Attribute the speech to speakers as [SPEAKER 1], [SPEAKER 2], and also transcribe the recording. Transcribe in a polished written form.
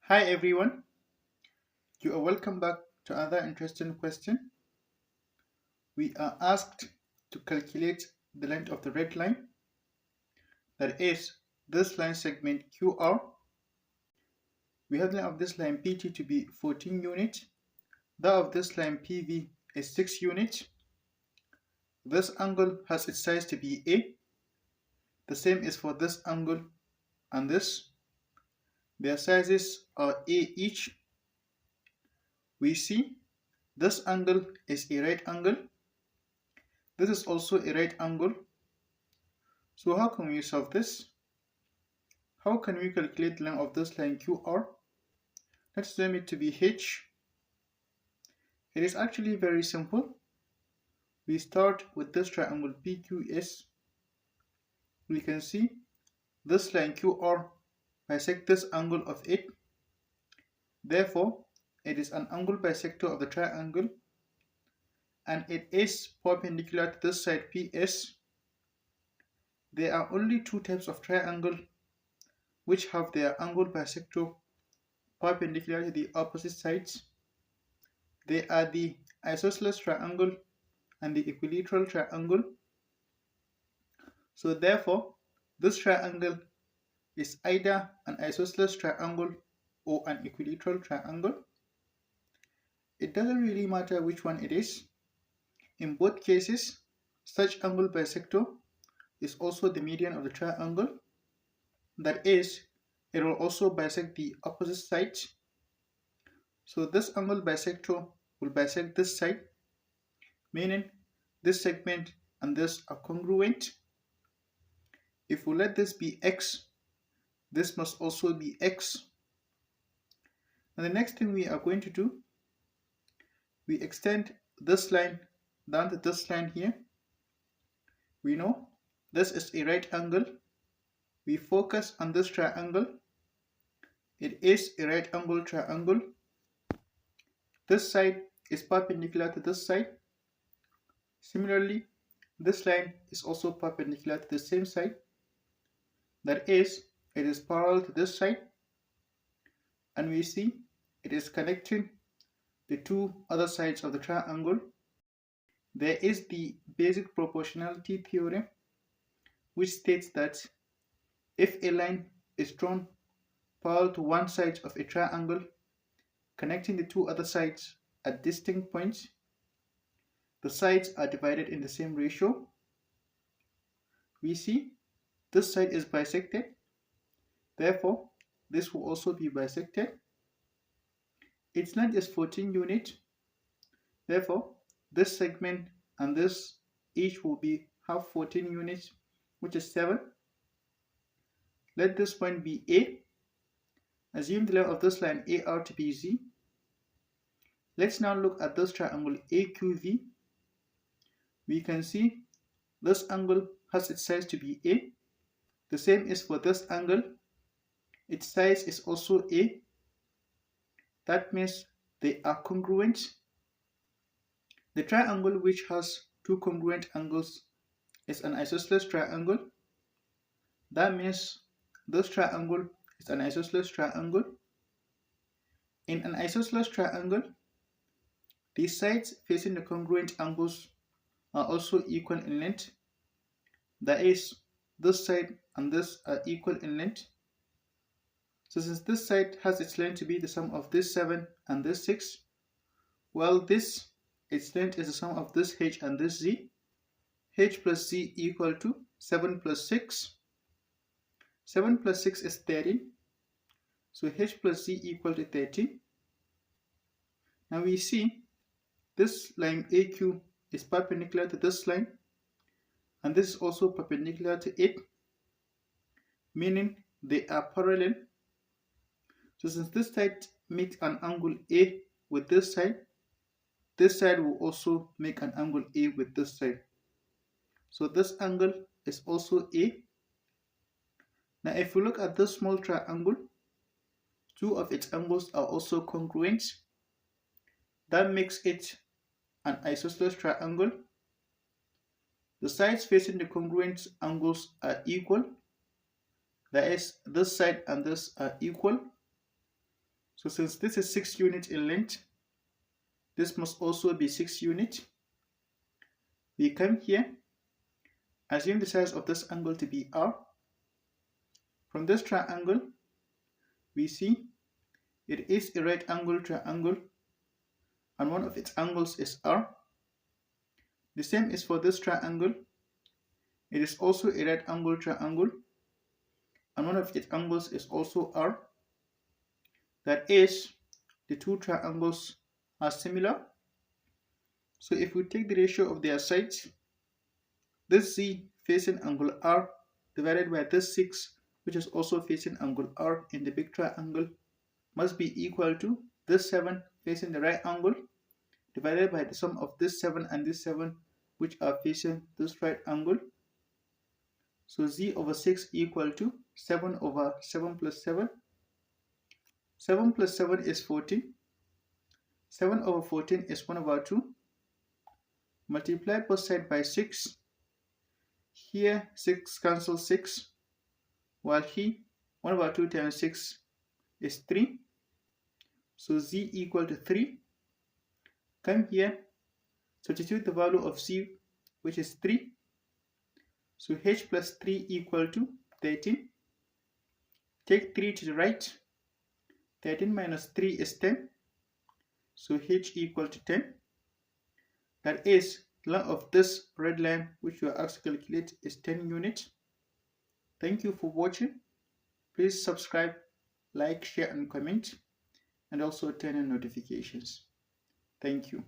[SPEAKER 1] Hi everyone, you are welcome back to another interesting question. We are asked to calculate the length of the red line, that is, this line segment QR. We have the length of this line PT to be 14 units, that of this line PV is 6 units. This angle has its size to be A. The same is for this angle and this. Their sizes are A each. We see this angle is a right angle. This is also a right angle. So how can we solve this? How can we calculate the length of this line QR? Let's assume it to be H. It is actually very simple. We start with this triangle PQS. We can see this line QR bisects this angle of it. Therefore, it is an angle bisector of the triangle and it is perpendicular to this side PS. There are only two types of triangle which have their angle bisector perpendicular to the opposite sides. They are the isosceles triangle and the equilateral triangle. So therefore, this triangle is either an isosceles triangle or an equilateral triangle. It doesn't really matter which one it is. In both cases, such angle bisector is also the median of the triangle. That is, it will also bisect the opposite sides. So this angle bisector will bisect this side, meaning this segment and this are congruent. If we let this be x, this must also be x. And the next thing we are going to do, we extend this line down to this line here. We know this is a right angle. We focus on this triangle. It is a right angle triangle. This side is perpendicular to this side. Similarly, this line is also perpendicular to the same side. That is, it is parallel to this side. And we see it is connecting the two other sides of the triangle. There is the basic proportionality theorem, which states that if a line is drawn parallel to one side of a triangle, connecting the two other sides at distinct points, the sides are divided in the same ratio. We see this side is bisected, therefore this will also be bisected. Its length is 14 units, therefore this segment and this each will be have 14 units, which is 7. Let this point be A. Assume the length of this line AR to be Z. Let's now look at this triangle AQV. We can see this angle has its size to be A. The same is for this angle. Its size is also A. That means they are congruent. The triangle which has two congruent angles is an isosceles triangle. That means this triangle is an isosceles triangle. In an isosceles triangle, the sides facing the congruent angles are also equal in length. That is, this side and this are equal in length. So since this side has its length to be the sum of this 7 and this 6, well, this its length is the sum of this h and this z. H plus z equal to 7 plus 6. 7 plus 6 is 13. So h plus z equal to 13. Now we see this line AQ is perpendicular to this line, and this is also perpendicular to it, meaning they are parallel. So since this side makes an angle A with this side will also make an angle A with this side. So this angle is also A. Now if we look at this small triangle, two of its angles are also congruent. That makes it an isosceles triangle. The sides facing the congruent angles are equal. That is, this side and this are equal. So since this is 6 units in length, this must also be 6 units. We come here, assume the size of this angle to be r. From this triangle, we see it is a right angle triangle and one of its angles is r. The same is for this triangle. It is also a right angle triangle and one of its angles is also r. That is, the two triangles are similar. So if we take the ratio of their sides, this z facing angle r divided by this 6, which is also facing angle r in the big triangle, must be equal to this 7 facing the right angle divided by the sum of this 7 and this 7, which are facing this right angle. So z over 6 equal to 7 over 7 plus 7. 7 plus 7 is 14. 7 over 14 is 1 over 2. Multiply both sides by 6. Here 6 cancels 6, while here 1 over 2 times 6 is 3. So z equal to 3. Come here, substitute the value of z, which is 3. So h plus 3 equal to 13. Take 3 to the right. 13 minus 3 is 10. So h equal to 10. That is, the length of this red line which you are asked to calculate is 10 units. Thank you for watching. Please subscribe, like, share and comment, and also turn on notifications. Thank you.